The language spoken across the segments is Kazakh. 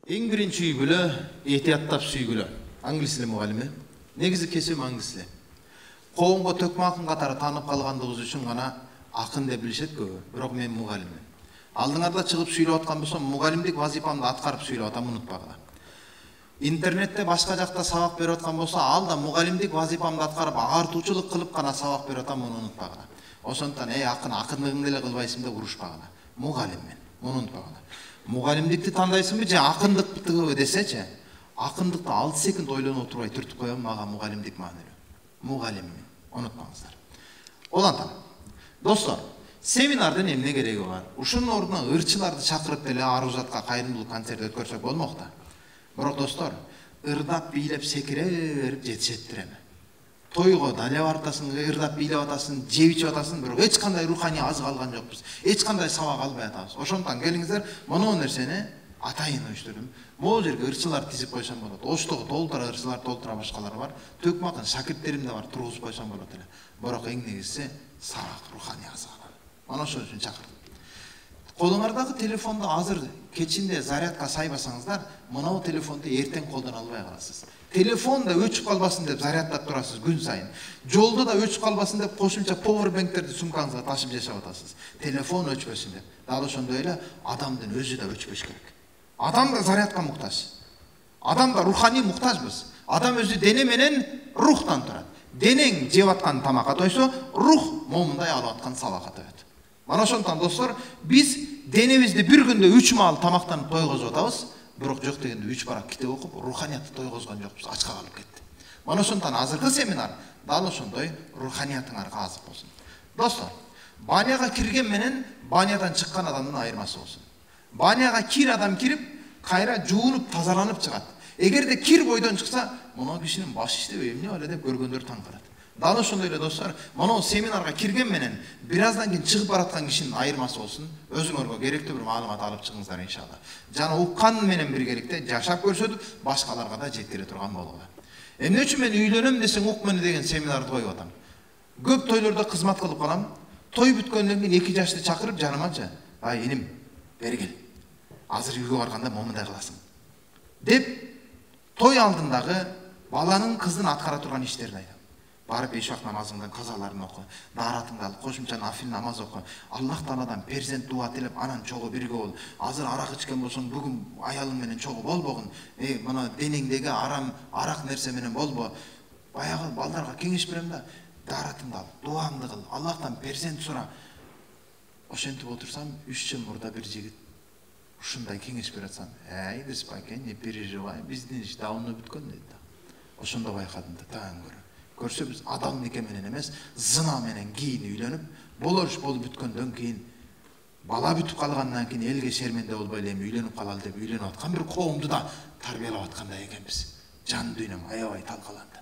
Ең бірінші үйгілі, етияттап сүйгілі. Англис тілі мұғалімі. Негізі кесім англис тілі. Қоғынға төкме ақын қатары танып қалғандығыз үшін ғана ақын деп білішет көбі. Бірақ мен мұғалімім. Алдыңарда шығып сөйлеп отқан болсам, мұғалімдік вазипамды атқарып сөйлеп отам, ұнытпағыла. Интернетте башқа жақта сабақ беріп отқан болса, алда мұғалімдік вазипамды атқарып, ағартушылық қылып қана сабақ беріп отам, мұны ұнытпағыла. Осондықтан, ақындығыңды эле кылбайсың деп урушпагыла. Мұғаліммен, мұны ұнытпағыла. Мұғалімдікті таңдайсың бе, же ақындықты десече, ақындықты 6 секунд ойланып отырбай түртіп қоямын, маған мұғалімдік маанилүү. Мұғаліммен, ұнытпаңыздар. Олантан, достар, семинардың эмне кереги бар? Ушунун ордуна ырчыларды чакырып деле Арузатка кайрымдуулук концерт өткөрсөк болмокта. Бирок достор, ырдап бийлеп секире берип жетишеттир эми. Тойго дале бартасың, ырдап бийлеп атасың, жеп ичип атасың, бирок эч кандай руханий азык алган жокпуз. Эч кандай сабак албай атабыз. Ошондон келиңиздер, мына нерсени атайын уюштурдум. Могу жерге ырчылар тизип койсом болот. Оштого толтура ырчылар, толтура башкалары бар. Төкмакын шакирттерим да бар, тургузуп койсом болот эле. Бирок эң негизгиси сабак, руханий азык алалы. Мана ошол үчүн чакырдым. Колуңардагы телефонду азыр кечинде зарядка сайбасаңыздар, мынау телефонду эртең колдоно албай каласыз. Телефон да өчүп калбасын деп зарядтап турасыз күн сайын. Жолдо да өчүп калбасын деп кошумча powerbankтерди сумкаңызга ташып жашап атасыз. Телефон өчпөсүн деп. Дал ошондой эле адамдын өзү да өчпөш керек. Адам да зарядка муктаж. Адам да руханий муктажбыз. Адам өзү дене менен рухтан турат. Денең жеп аткан тамакка тойсо, рух момундай алып аткан сабакка тоет. Мана ошондон достор, биз денебизди бир күндө 3 маал тамактанып тойгозуп атабыз. Бирок жок дегенде 3 барак китеп окуп, руханиятты тойгозгон жокпуз, ачка калып кетти. Мана ошондон азыркы семинар дал ошондой руханиятыңарга азык болсун. Достор, баняга кирген менен банядан чыккан адамдын айырмасы болсун. Баняга кир адам кирип, кайра жуунуп, тазаланып чыгат. Эгерде кир бойдон чыкса, мына кишинин башы иштебей эмне эле деп көргөндөр таң калат. Дал ошондой эле достор, мына семинарга кирген менен бир аздан кийин чыгып бараткан кишинин айырмасы болсун. Өзүңөргө керектүү бир маалымат алып чыгыңыздар иншалла. Жана уккан менен биргеликте жашап көрсөтүп, башкаларга да жеткире турган болгула. Эмне үчүн мен үйлөнөм десең ук мени деген семинарды коюп атам. Көп тойлордо кызмат кылып калам. Той бүткөндөн кийин 2 жашты чакырып жанымача, "Ай, иним, бери кел. Азыр үйгө барганда момундай кыласың." деп той алдындагы баланын, кыздын аткара турган иштерин айтам. Барып 5 вакыт намазыңдан казаларын оку, дааратыңды ал, кошумча нафил намаз оку, Аллах Тааладан перзент дуа тилеп, анан чогуу бирге бол. Азыр арак ичкен болсоң, бүгүн аялың менен чогуу болбогун. Мына денеңдеги арак нерсе менен болбо. Баягы балдарга кеңеш берем да, дааратыңды ал, дуаңды кыл, Аллахтан перзент сура. Ошентип отурсам, 3 жыл мурда бир жигит ушундай кеңеш берип атсам, "Эй, деспайке, не переживай, биздин иш давно бүткөн" дейт. Ошондо байкадым да, таң көрө. Көрсө биз адам неке менен эмес, зына менен кийин үйлөнүп, болор иш болуп бүткөндөн кийин, бала бүтүп калгандан кийин элге шерменде болбой эле үйлөнүп калалы деп үйлөнүп аткан бир коомду да тарбиялап аткандай экенбиз. Жан дүйнөм аябай талкаланды.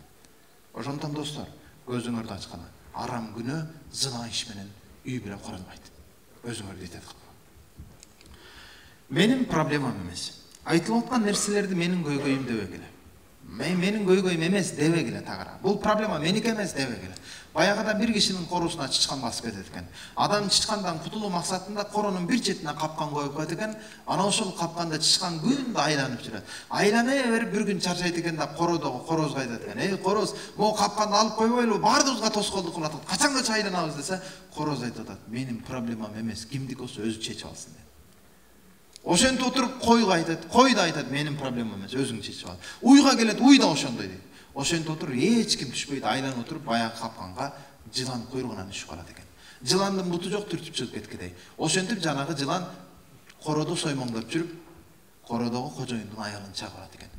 Ошондон достор, көзүңөрдү ачкана, арам күнөө зына иш менен үй бүлө курулбайт. Өзүңөр дитет кылып. Менин проблемам эмес. Айтылып аткан нерселерди менин көйгөйүм дебегиле. Менин көйгөйүм эмес дебегиле тагыра. Бул проблема меники эмес дебегиле. Баягыда бир кишинин корусуна чычкан басып кетет экен. Адам чычкандан кутулуу максатында коронун бир четине капкан коюп коет экен. Анан ошол капканда чычкан күндө айланып жүрөт. Айлана берип бир күн чарчайт экен да кородогу корозго айтат экен. "Эй, короз, могу капканды алып койбойлубу? Баардыгыбызга тоскоолдук кылып атат. Качанга айланабыз?" десе, короз айтып атат, "Менин проблемам эмес, кимдики болсо өзү чечип алсын" дейт. Ошентип отуруп койго айтат, кой да айтат, "Менин проблемам эмес, өзүң чечип ал." Уйга келет, уй да ошондой дейт. Ошентип отуруп эч ким түшпөйт, айланып отуруп баягы капканга жылан куйругунан түшүп калат экен. Жыландын буту жок, түртүп чыгып кеткедей. Ошентип жанагы жылан короду соймоңдоп жүрүп, кородогу кожоюндун аялын чагып алат экен.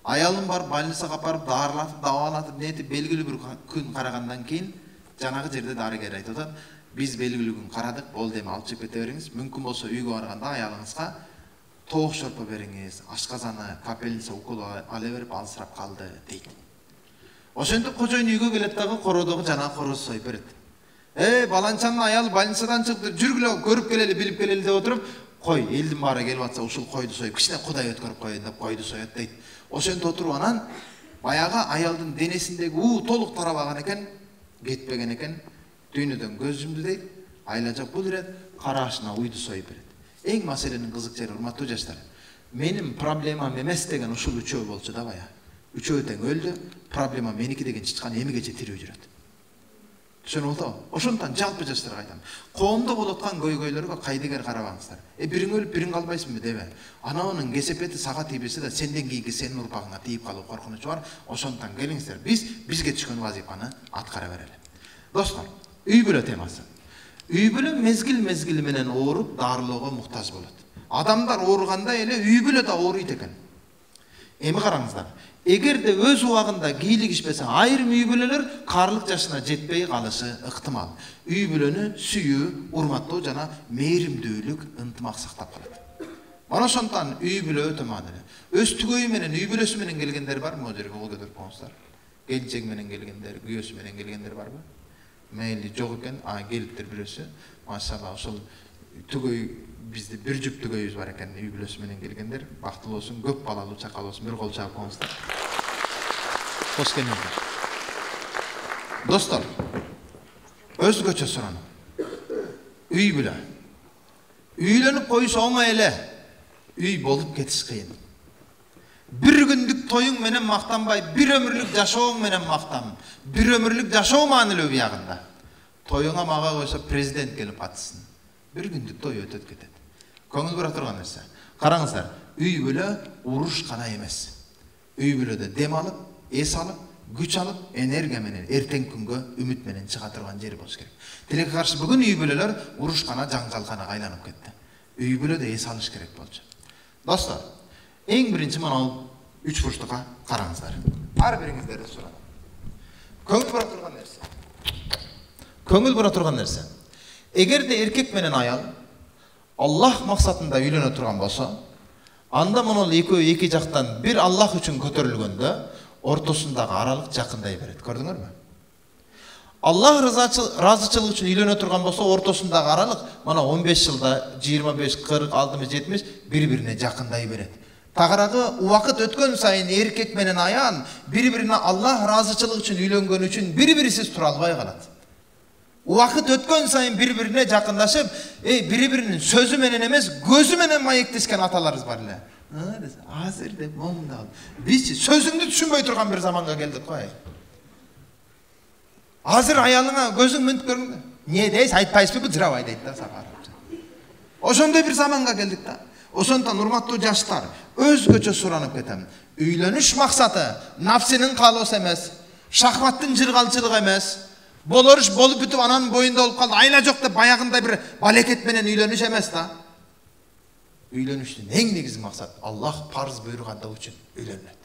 Аялын барып больницага апарып, даарылатып, дабалатып, нетип белгилүү бир күн карагандан кийин жанагы жерде дарыгер айтып атат, "Биз белгилүү күн карадык, болду эми алып чыгып кете бериңиз. Мүмкүн болсо үйгө барганда аялыңызга тоок шорпо бериңиз, ашказаны, капельница укол ала берип алсырап калды" дейт. Ошентип кожоюн үйгө келет дагы кородогу жана короз союп берет. Баланчанын аялы больницадан чыкты, жүргүлө көрүп келели, билип келели деп отуруп, "Кой, элдин баары келип атса, ушул койду союп, кичине Кудай өткөрүп коеюн" деп койду соет дейт. Ошентип отуруп анан баягы аялдын денесиндеги уу толук тарабаган экен, кетпеген экен. Дүйнөдөн көз жумду дейт. Айла жок бул ирет, карашына уйду союп берет. Эң маселенин кызык жери, урматтуу жаштар. Menim problemam emес деген ушул үчөө болчу да бая. Үчөө тең өлдү, проблема меники деген чычкан эмигече тирүү жүрөт. Түшүнүп атабы? Ошондон жалпы жаштарга айдам. Коомдо болуп аткан көйгөйлөргө кайдыгер карабаңыздар. Бириң өлүп бириң калбайсыңбы дебе. Ананын кесепети сага тийбесе да сенден кийинки сенин урпагыңа тийип калуу коркунучу бар. Ошондон келиңиздер, бизге түшкөн вазифаны аткара берели. Достор, үй бүлө темасы. Үй бүлө мезгил менен ооруп, дарылоого муктаж болот. Адамдар ооруганда эле үй бүлө да ооруйт экен. Эми караңыздар. Эгерде өз убагында кийлигишпесе, айрым үй бүлөлөр карлык жашына жетпей калышы ыктымал. Үй бүлөнү сүйүү, урматтоо жана мээримдүүлүк, ынтымак сактап калат. Mana ошондон үй бүлө өтө маанилүү. Өз түгөйү менен, үй бүлөсү менен келгендер барбы? Могу жерге кол көтөрүп коңуздар. Келинчеги менен келгендер, күйөөсү менен келгендер барбы? Мейли жок экен, келиптир бирөөсү. Машалла, ошол түгөй бизде бир жүп түгөйүбүз бар экен, үй бүлөсү менен келгендер. Бактылуу болсун, көп балалуу чакал болсун, бир кол чаап коңуздар. Кош келиңиздер. Достор, өзгөчө суранып. Үй бүлө. Үйлөнүп коюш оңой эле. Үй болуп кетиш кыйын. Bir gündük toyun menen maqtanbay, bir ömürlük жашооң менен мактан. Bir ömürlük жашоо маанилүү биягында. Тоюңа мага койсо президент келип атсын. Bir gündük той өтөт кетет. Көңүл бура турган нерсе. Караңыздар, үй бүлө уруш гана эмес. Үй бүлөдө дем алып, эс алып, күч алып, энергия менен эртең күнгө үмүт менен чыга турган жер болуш керек. Тилекке каршы бүгүн үй бүлөлөр уруш гана, жаңжал гана айланып кетти. Үй бүлөдө эс алыш керек болчу. Достор, эң биринчи мына 3 бурчтукка караңыздар. Ар бириңиздерди суранам. Көңүл бура турган нерсе. Эгерде эркек менен аял Аллах максатында үйлөнө турган болсо, анда мунул экөө эки жактан бир Аллах үчүн көтөрүлгөндө ортосундагы аралык жакындай берет. Көрдүңөрбү? Аллах разычылык үчүн үйлөнө турган болсо, ортосундагы аралык мына 15 жылда 25, 40, 60, 70 бири-бирине жакындай берет. Тагырагы убакыт өткөн сайын эркек менен аял бири-бирине Аллах разычылык үчүн үйлөнгөн үчүн бири-бирисиз тура албай калат. Убакыт өткөн сайын бири-бирине жакындашып, бири-биринин сөзү менен эмес, көзү менен маектешкен аталарыбыз бар эле. Азыр деп момундал. Биз сөзүңдү түшүнбөй турган бир заманга келдик кой. Азыр аялыңа көзүң мынтип көрүңдү. Не дейсиз, айтпайсызбы, жырабай дейт да сага. Ошондой бир заманга келдик да. Ошондон урматтуу жаштар, өзгөчө суранып кетем. Үйлөнүш максаты нафсинин каалоосу эмес, шахваттын жыргалчылыгы эмес. Болоруш болуп бүтүп ананын боюнда болуп калды, айла жок деп баягындай бир балекет менен үйлөнүш эмес да. Үйлөнүштүн эң негизги максаты Аллах парыз буйругандыгы үчүн үйлөнүлөт.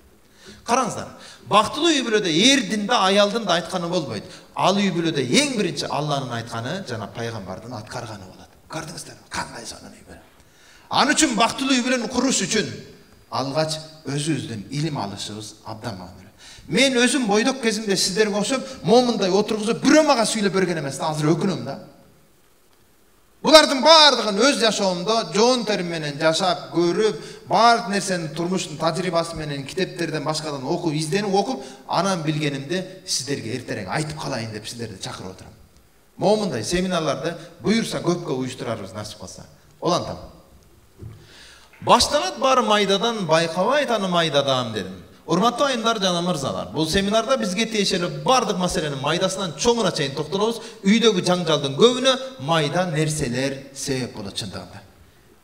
Караңыздар, бактылуу үй бүлөдө эрдин да, аялдын да айтканы болбойт. Ал үй бүлөдө эң биринчи Алланын айтканы жана пайгамбардын аткарганы болот. Көрдүңүздөр, кандай сонун үй бүлө. Ан үчүн бактылуу үй бүлөнү куруш үчүн алгач өзүбүздүн илим алышыбыз абдан маанилүү. Мен өзүм бойдок кезимде сиздерге окшоп, момундай отургузуп бирөө мага сүйлөп берген эмес да, азыр өкүнөм да. Булардын баардыгын өз жашоомдо жоон терим менен жашап, көрүп, баардык нерсени турмуштун тажрыйбасы менен китептерден башкадан окуп, изденип окуп, анан билгенимди сиздерге эртерээк айтып калайын деп сиздерди чакырып отурам. Момундай семинарларды буюрса көпкө уюштурарбыз насип кылса. Олантам. Башталат бар майдадан, байкабай таанымайды адам дедим. Урматтуу айымдар жана мырзалар, бул семинарда бизге тиешелүү бардык маселенин майдасынан чоңуна чейин токтолобуз. Үйдөгү жаңжалдын көбүнө майда нерселер себеп болот чындыгында.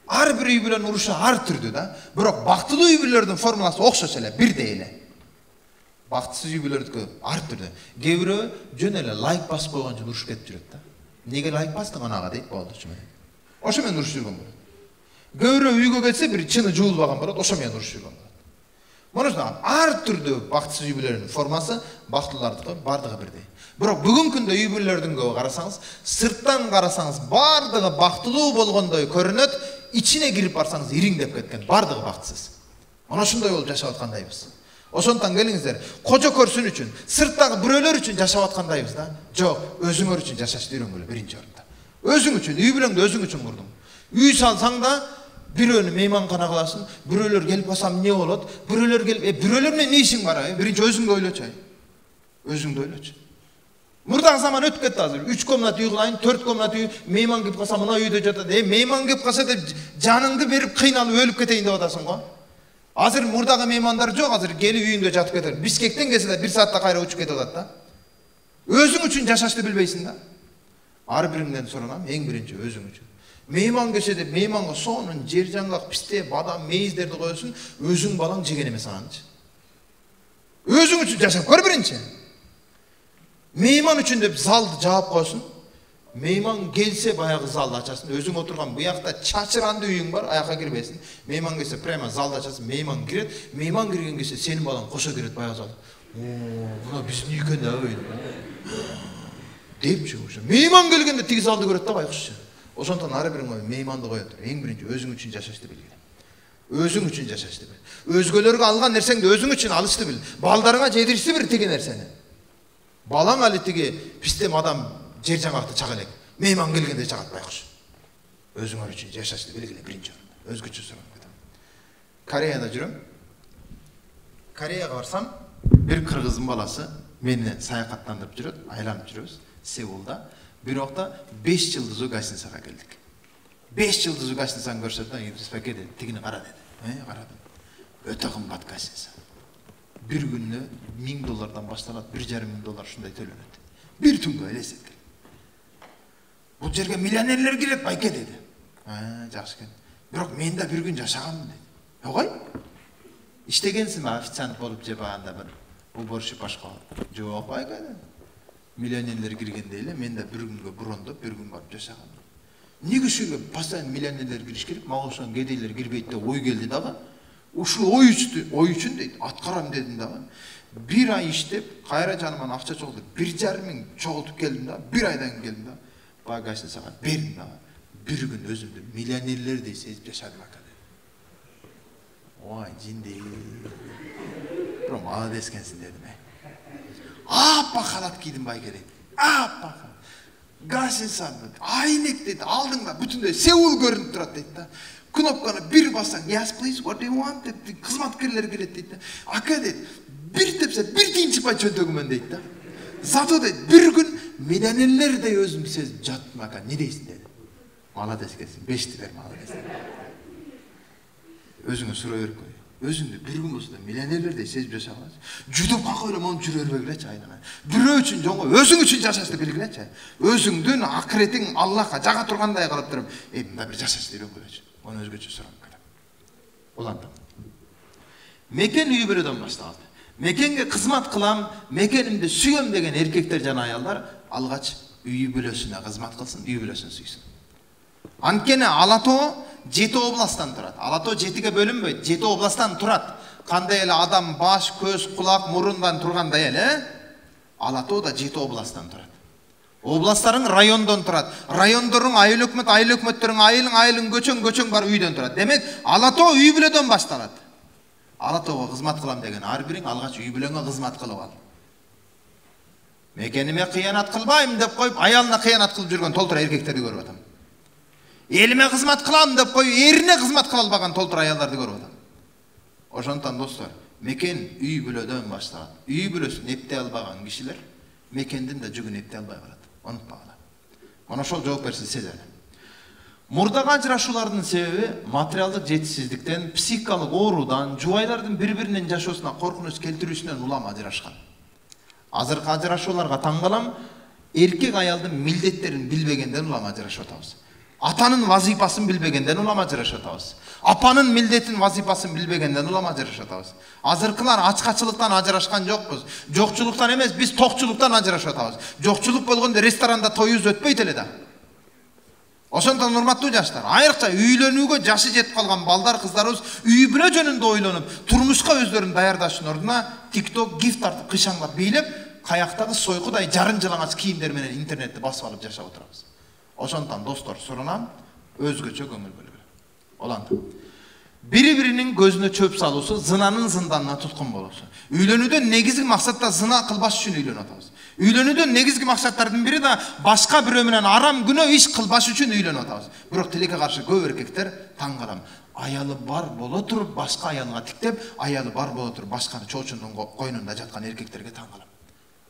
Ар бир үй бүлөнүн урушу ар түрдүү да, бирок бактылуу үй бүлөлөрдүн формуласы окшош эле, бирдей эле. Бактысыз үй бүлөлөрдүкү ар түрдүү. Кээ бирөө жөн эле лайк басып койгон үчүн урушуп кетип жүрөт да. Неге лайк бастың анага дейт, болду чүмө. Ошо менен урушуп жүргөн болот. Кээ бирөө үйгө келсе бир чыны жуулбаган болот, ошо менен урушуп жүргөн болот. Монусунан ар түрдүү бактысыз үй бүлөлөрдүн формасы бактылуулардыкы бардыгы бирдей. Бирок бүгүнкү күндө үй бүлөлөрдүн көбү карасаңыз, сырттан карасаңыз бардыгы бактылуу болгондой көрүнөт, ичине кирип барсаңыз ириңдеп кеткен, бардыгы бактысыз. Ana ошондой болуп жашап аткандайбыз. Ошондон келиңиздер, кожо көрсүн үчүн, сырттагы бирөөлөр үчүн жашап аткандайбыз да. Жок, өзүңөр үчүн жашашты үйрөнгүлө биринчи орунда. Өзүң үчүн, үй бүлөңдү өзүң үчүн курдуң. Үй салсаң да бирөөнү мейманкана кыласың, бирөөлөр келип калсам эмне болот? Бирөөлөр келип, бирөөлөр менен эмне ишиң бар? Биринчи өзүңдү ойлочу. Өзүңдү ойлочу. Murдағы zaman өтіп кетті азыр. 3 комнат үй қылайын, 4 комнат үй, мейман кеп қалса мына үйде жатады. Мейман кеп қалса деп жаныңды беріп қиналып өліп кетейін деп атасың ғой. Азыр мурдағы меймандар жоқ, азыр келіп үйінде жатып кетер. Бишкектен келсе де 1 саатта қайра ұшып кетіп атады да. Өзің үшін жашашты білбейсің да. Ар біріңден сұранам, ең бірінші өзің үшін. Мейман келсе де мейманға соның жер жаңғақ, пісте, бадам, мейіздерді қойсын, өзің балаң жеген емес ананчы. Өзің үшін жашап көр бірінші. Мейман үшін деп залды жауап қойсын. Мейман келсе баяғы залды açasın. Өзің отырған бұяқта чачыранды үйің бар, аяққа кірбесін. Мейман келсе прямо залды açасın. Мейман кіреді. Мейман кірген келсе сенің балаң қоша кіреді баяғы залды. Мына біздің үйкен да өйді. Деп жүр. Мейман келгенде тек залды көреді да байқұсшы. Ошондон ары бірің ой, мейманды қоя тұр. Ең бірінші өзің үшін жашашты білген. Өзің үшін жашашты біл. Өзгелерге алған нәрсеңді өзің үшін алышты біл. Балдарыңа жедірісті бір теген нәрсені. Балаң әлі теге пістем адам жер жаңақты чағалек. Мейман келгенде чағат байқұш. Өзіңөр үшін жашашты білгіле бірінші орында. Өзгөчө сұрам. Кореяда жүрем. Кореяға барсам, бір қырғыздың баласы мені саяхаттандырып жүреді, айланып жүрөбүз Сеулда. Bir оқта 5 жылдызу гостиницаға келдік. 5 жылдызу гостиницаны көрсетті, спеке деді, тегіне қара деді. Қарадым. Өте қымбат гостиница. Bir күніне $1000 басталады, $1,500 шындай төленеді. Bir түнгі елесет келді. Бұл жерге миллионерлер келеді, байке деді. Жақсы екен. Бірақ мен де бір күн жашағанмын деді. Оғай? Іштегенсің ба, официант болып жеп ағанда бір уборщик башқа. Жоқ, байке деді. Миллионерлер кіргенде еле, мен де бір күнге бұрындып, бір күн барып жашағанмын. Неге шүйге постоянно миллионерлер кіріш керек, мағылшан кедейлер кірбейді де ой келді дағы. Ушул ой үшін дейді, атқарам дедім дағы. Bir ай іштеп, қайра жаныман ақша çoğuldu. 1,5 мың çoğulтып келдім дағы, 1 айдан келдім дағы. Багажын саған бердім дағы. Bir gün өзімді миллионерлердей сезіп жашадым ақады. Ой, жинде. Бір молодец екенсің дедім. Аппақ халат кидім байке дейді. Аппақ халат. Гостиница айнек дейді, алдыңда бүтіндей Сеул көрініп тұрады дейді. Кнопканы bir бассаң, yes please, what do you want дейді. Қызматкерлер келеді дейді. Ака дейді, bir тепсе, bir тиын шықпай жөнтөгімен дейді. Зато дейді, bir күн миллионерлердей өзім сезіп жаттым ака, не дейсің деді. Молодец екенсің, 5 бер молодец. Өзіңе сұрай беріп қой. Өзіңді бір күн болса да миллионерлердей сезіп жашағаныз. Жүдіп қақы ойламауын жүре бербегілечі айнаға. Бүрі үшін жоңға, өзің үшін жашашты білгілечі. Өзіңдің ақыретің Аллахқа жаға тұрғандай қарап тұрып, мында бір жашашты үйрен көречі. Оны өзгөчө сұрам кәдім. Оланда. Мекен үй бөлөдөн башталды. Мекенге қызмат қылам, мекенімді сүйем деген еркектер жана аялдар алғач үй бөлөсүнө қызмат қылсын, үй бөлөсүн сүйсін. Анткени Алатоо 7 областан тұрады. Алатоо 7-ге бөлінбейді, 7 областан тұрады. Қандай елі адам баш, көз, құлақ, мұрындан тұрғандай елі, Алатоо да 7 областан тұрады. Областарың райондон тұрады. Райондорың айыл өкмөттерің айылың көчөң бар үйден тұрады. Демек, Алатоо үй бүлөдөн башталады. Алатоого қызмат қылам деген ар бириң алгач үй бүлөңө қызмат кылып ал. Мекениме кыянат кылбайм деп коюп, аялына кыянат кылып жүргөн толтура эркектерди көрүп атам. Еліме қызмат қылам деп қой, еріне қызмат қыла албаған толтыр аялдарды көріп атам. Ошондон достар, мекен үй бүлөдөн башталат. Үй бүлөсүн эптей албаган кишилер мекендин да жүгүн эптей албай барат. Унутпагыла. Мына ошол жоопкерчилик сезели. Мурдагы ажырашуулардын себеби материалдык жетишсиздиктен, психикалык оорудан, жубайлардын бири-биринин жашоосуна коркунуч келтирүүсүнөн улам ажырашкан. Азыркы ажырашууларга таң калам, эркек аялдын милдеттерин билбегенден улам ажырашып атабыз. Атанын вазипасын билбегенден улам ажырашып атабыз. Апанын милдетин вазипасын билбегенден улам ажырашып атабыз. Азыркылар ачкачылыктан ажырашкан жокпуз. Жокчулуктан эмес, биз токчулуктан ажырашып атабыз. Жокчулук болгондо ресторанда тоюз өтпөйт эле да. Ошондон урматтуу жаштар, айрыкча үйлөнүүгө жашы жетип калган балдар, кыздарыбыз үй бүлө жөнүндө ойлонуп, турмушка өздөрүн даярдаштын ордуна TikTok гиф тартып кыйшаңлап бийлеп, каяктагы сойкудай жарын жылаңач кийимдер менен интернетти басып алып жашап отурабыз. Ошондон достор суранам, өзгөчө көңүл бөлгүлө. Оланда. Бири-биринин көзүнө чөп салуусу, зынанын зынданына туткун болуусу. Үйлөнүүдөн негизги максатта зына кылбаш үчүн үйлөнүп атабыз. Үйлөнүүдөн негизги максаттардын бири да башка бирөө менен арам күнөө иш кылбаш үчүн үйлөнүп атабыз. Бирок тилекке каршы көп эркектер таң калам. Аялы бар боло туруп, башка аялга тиктеп, аялы бар боло туруп, башканы чоочундун койнунда жаткан эркектерге таң калам.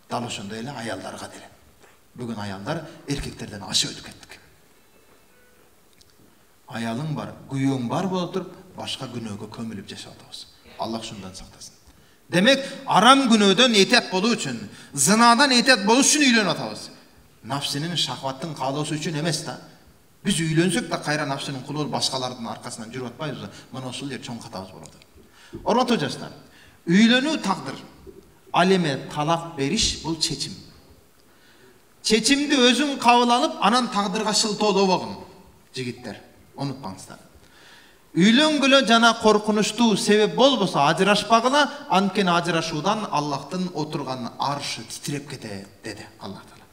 Дал ошондой эле аялдарга деле. Bugün ayallar erkeklerden aşağı ötüp kettik. Ayalın var, güyüğün var bolup turup başka günöөгө kömülüp yaşadığız. Allah şundan saklasın. Demek aram günөөдөн ehtiyat bolуу üчүn, zinadan ehtiyat bolуу üчүn üylөнүp atabыз. Nafsinin şahvattın kaloosu üчүн emес da. Biz üylönsök da kayra nafsinin kulu olup başkalarının arkasından жүрүп atpайбыз. Mana ошол жер чоң катабыз болот. Урматтуу жаштар, üylөнүү тагдыр. Ал эми талак бериш бул чечим. Чечимди өзүң кабыл алып, анан тагдырга шылтоодобогун, жигиттер. Unutmаңыздар. Үйлөнгөлө жана коркунучтуу себеп болбосо ажырашпагыла, анткени ажырашуудан Аллахтын отурган аршы титиреп кетет, деди Аллах Таала.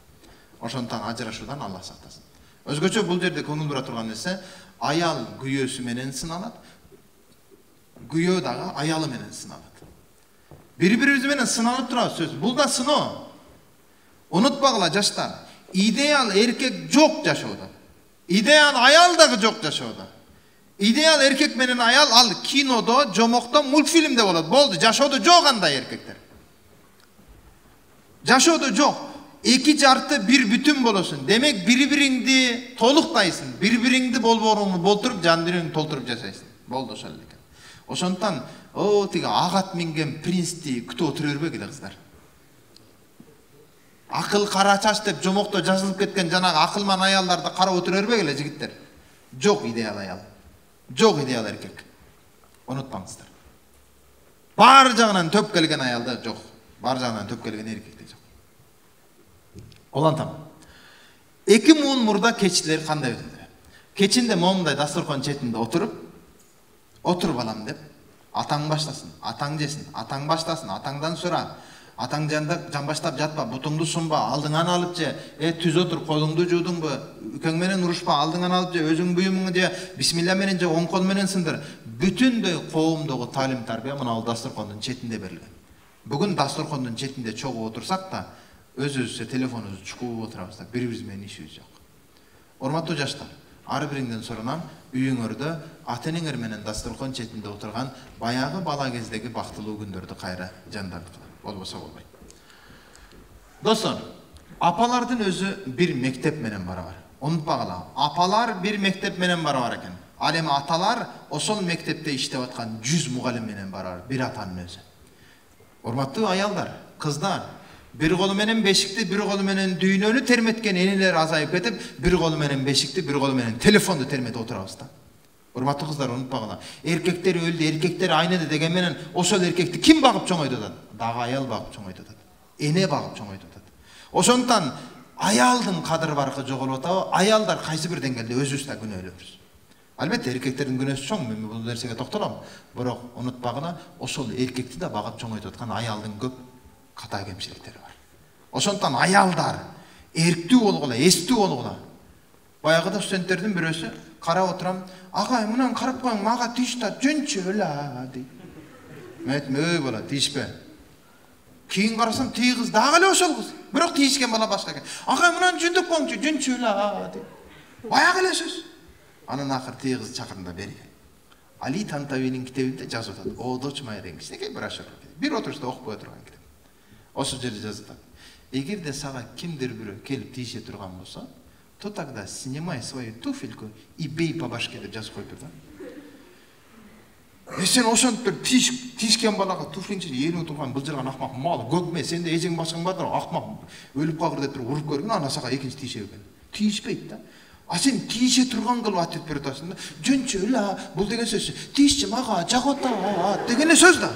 Ошондон ажырашуудан Аллах сактасын. Өзгөчө бул жерде көңүл бура турган нерсе, аял күйөөсү менен сыналат, күйөө дагы аялы менен сыналат. Бири-бирибиз менен сыналып турабыз сөз. Бул да сыноо. Унутпагыла жаштар, идеал эркек жок жашоодо. İdeal ayal da çok yaşadı. İdeal erkek menen ayal al kinoda, jomokta, multfilmde болады. Boldu. Yaşadı çok anda erkekler. Yaşadı çok. İki jartı bir bütün bolosun. Demek biri-biringdi toluktayısın. Biri-biringdi bolborumu bolturup jandyröөгүңдү толтуруп жашайсың. Болду ошол эле. Ошондон тиги агат минген принцти күтүп отура бербегиле кыздар. Akıl kara çaş dep jomokto жазылып кеткен жанагы акылман аялдарды карап отура бербегиле жигиттер. Жок идеал аял. Жок идеал эркек. Унутпаңыздар. Бар жагынан төп келген аялда жок. Бар жагынан төп келген эркекте жок. Олантам. 2 муун мурда кечилер кандай өтөдү? Кечинде момундай дастуркон четинде отур балам деп, атаң баштасын, атаң жесин, атаң баштасын, атаңдан сура. Атаң жан баштап жатпа, бутуңду сунба, алдыңан алып же, түз отур, колуңду жуудуңбу, үкөң менен урушпа, алдыңан алып же, өзүң буюмуңду же, бисмилля менен же, оң кол менен сындыр. Бүтүндөй коомдогу таалим тарбия мына бул дастуркондун четинде берилген. Бүгүн дастуркондун четинде чогуу отурсак да, өзүбүзчө телефонубузду чукуп отурабыз да, бири-бириз менен ишибиз жок. Урматтуу жаштар, ар бириңден суранам, үйүңөрдө ата-энеңер менен дастуркон четинде отурган баягы бала кездеги бактылуу күндөрдү кайра жандандыргыла. Olmasa olmayı. Dostlar, apalardın özü bir mektep menen var. Unutpagıla, apalar bir mektep menen var eken. Alemi atalar osol mektepte iştep atkan 100 mugallim menen var. Bir atanın özü. Urmattуу ayallar, kızlar, bir kolu menen beşikti, bir kolu menen düğününü termetken eniler azayıp ketip, bir kolu menen beşikti, bir kolu menen telefondu termete oturabızda. Urmattуу kızlar unutpagıla. Erkekler öldü, erkekler aynadı degen menen osol erkekti kim bakıp çoğaydı da? Dağı ayal bakıp çoğaydı da. Ene bakıp çoğaydı da. Oşondan ayaldın kadırı barkı jogolup atабы, ayalдар kaysı bir dengelde özübüz da günөөлөбүz. Albatta erkeklerin günөөsü çoң, men bu nersege toktolam. Bирок unutpagıla osol erkekti da bakıp çoğaydı atkan ayaldın köp kata kemçilikteri var. Oşondan ayaldar erktүү болгула, эстүү болгула. Баягыда студенттердин бирөөсү карап отурам, агай мынан карап коюң, мага тийиш да жөнчү эле дейт. Мен айттым, ой бала, тийишпе. Кийин карасам тиги кыз дагы эле ошол кыз. Бирок тийишкен бала башка экен. Агай мынан жөндөп коюңчу, жөнчү эле дейт. Баягы эле сөз. Анан акыр тиги кыз чакырында бери. Али Тантавинин китебинде жазып атат. О дочь моя деген кичинекей брошюра. Бир отурушта окупай турган китеп. Ошол жерде жазып атат. Эгерде сага кимдир бирөө келип тийише турган болсо, то тогда снимай свою туфельку и бей по башке деп жазып коюп турган. Сен ошентип тийишкен балага туфлиңчи эрип турган былжырган акмак мал көкме, сенде эжең башың бардыр, акмак өлүп калыр деп туруп уруп көргөн, ана сага экинчи тийише берген. Тийишпейт да. А сен тийише турган кылып атып берип атасың да. Жөнчү эле, бул деген сөз. Тийишчи мага жагота деген сөз да.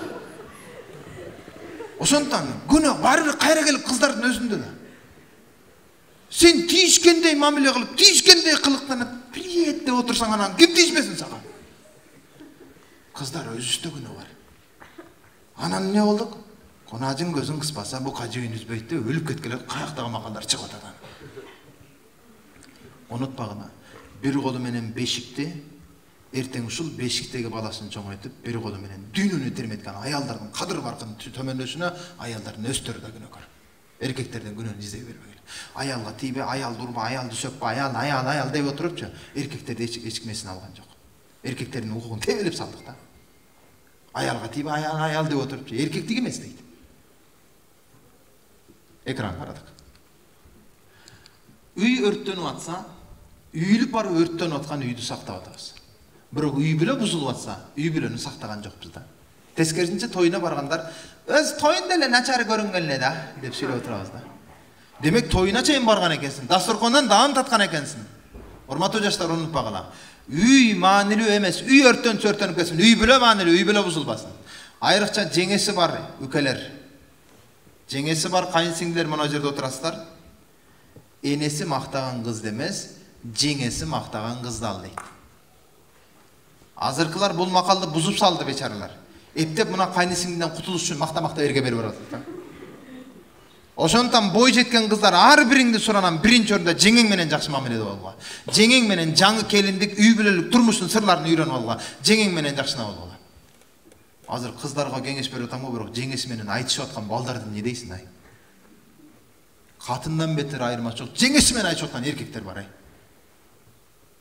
Ошондон күнөө баары бир кайра келип кыздардын өзүндө да. Sen тийишкендей мамиле кылып, тийишкендей кылыктанып, привет деп отурсаң анан ким тийишпесин сага? Кыздар өзүстө күнөө бар. Анан эмне болдук? Конажың көзүн кыспаса, бу кажыйын үзбөйт деп өлүп кеткеле каяктагы макалдар чыгып атат. Унутпагыла, бир колу менен бешикти, эртең ушул бешиктеги баласын чоңойтуп, бир колу менен дүйнөнү терметкен аялдардын кадыр баркынын төмөндөшүнө аялдардын өстөрү да күнөөкөр. Эркектердин күнөөнү издей бербегиле. Аялга тийбе, аял дурба, аялды сөкпө, аял деп отурупчу, эркектерди эч кимесин алган жок. Эркектердин укугун тебелеп салдык да. Аялга тийбе, аял деп отурупчу, эркектик эмес дейт. Экран карадык. Үй өрттөнүп атса, үйлүп барып өрттөнүп аткан үйдү сактап атабыз. Бирок үй бүлө бузулуп атса, үй бүлөнү сактаган жокпуз да. Тескерисинче тойуна баргандар, "Өз тоюнда эле начар көрүнгөн эле да" деп сүйлөп отурабыз да. Демек тойуна чейин барган экенсиң, дасторкондон даам таткан экенсиң. Урматтуу жаштар, унутпагыла. Үй маанилүү эмес, үй өрттөнүп кетсин, үй бүлө маанилүү, үй бүлө бузулбасын. Айрыкча жеңеси бар үкелер. Жеңеси бар кайынсиңдилер мына жерде отурасыздар. Энеси мактаган кызды эмес, жеңеси мактаган кызды ал дейт. Азыркылар бул макалды бузуп салды бечаралар. Эптеп мына кайнысиңдиден кутулуш үчүн макта эрге берип барат. Ошондон бой жеткен кыздар ар бириңди суранам, биринчи орунда жеңең менен жакшы мамиледе болгула. Жеңең менен жаңы келиндик, үй бүлөлүк турмуштун сырларын үйрөнүп алгыла. Жеңең менен жакшына болгула. Азыр кыздарга кеңеш берип атам го, бирок жеңеси менен айтышып аткан балдарды эмне дейсиң ай? Катындан бетер айырмачылык. Жеңеси менен айтышып аткан эркектер бар ай.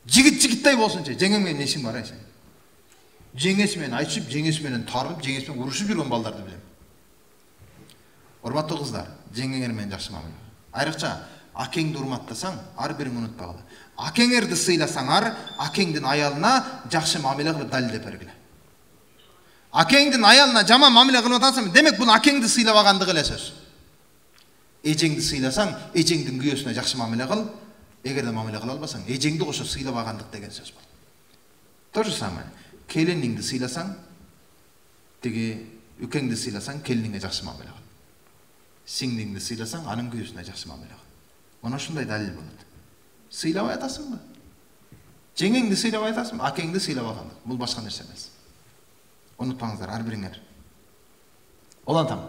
Жигит-жигиттей болсунчу, жеңең менен не ишиң бар ай сен? Жеңеси менен айтышып, жеңеси менен тарып, жеңеси менен урушуп жүргөн балдарды билем. Урматтуу кыздар, жеңеңер менен жакшы мамиле. Айрыкча акеңди урматтасаң, ар бириң унутпагыла. Акеңерди сыйласаңар, акеңдин аялына жакшы мамиле кылып далилдеп бергиле. Акеңдин аялына жаман мамиле кылып атасың, демек бул акеңди сыйлабагандыгы эле сөз. Эжеңди сыйласаң, эжеңдин күйөөсүнө жакшы мамиле кыл. Эгерде мамиле кыла албасаң, эжеңди кошо сыйлабагандык деген сөз болот. То же самое. Келиниңди сыйласаң, тиги үкеңди сыйласаң, келиниңе жакшы мамиле кыл. Сиңдиңди сыйласаң, анын күйөөсүнө жакшы мамиле кыл. Мына ушундай далил болот. Сыйлабай атасыңбы? Жеңеңди сыйлабай атасыңбы? Акеңди сыйлабагандык. Бул башка нерсе эмес. Унутпаңыздар, ар бириңер. Олантам.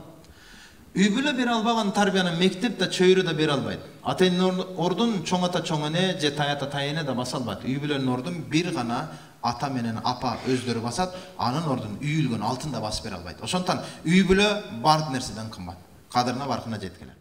Үй бүлө бере албаган тарбияны мектеп да чөйрө да бере албайт. Ата эненин ордун чоң ата чоң эне же тай ата тай эне да баса албайт. Үй бүлөнүн ордун бир гана ата менен апа өздөрү басат, анын ордун үйүлгөн алтын да басып бере албайт. Ошондон үй бүлө бар нерседен кымбат. Кадырына баркына жеткиле.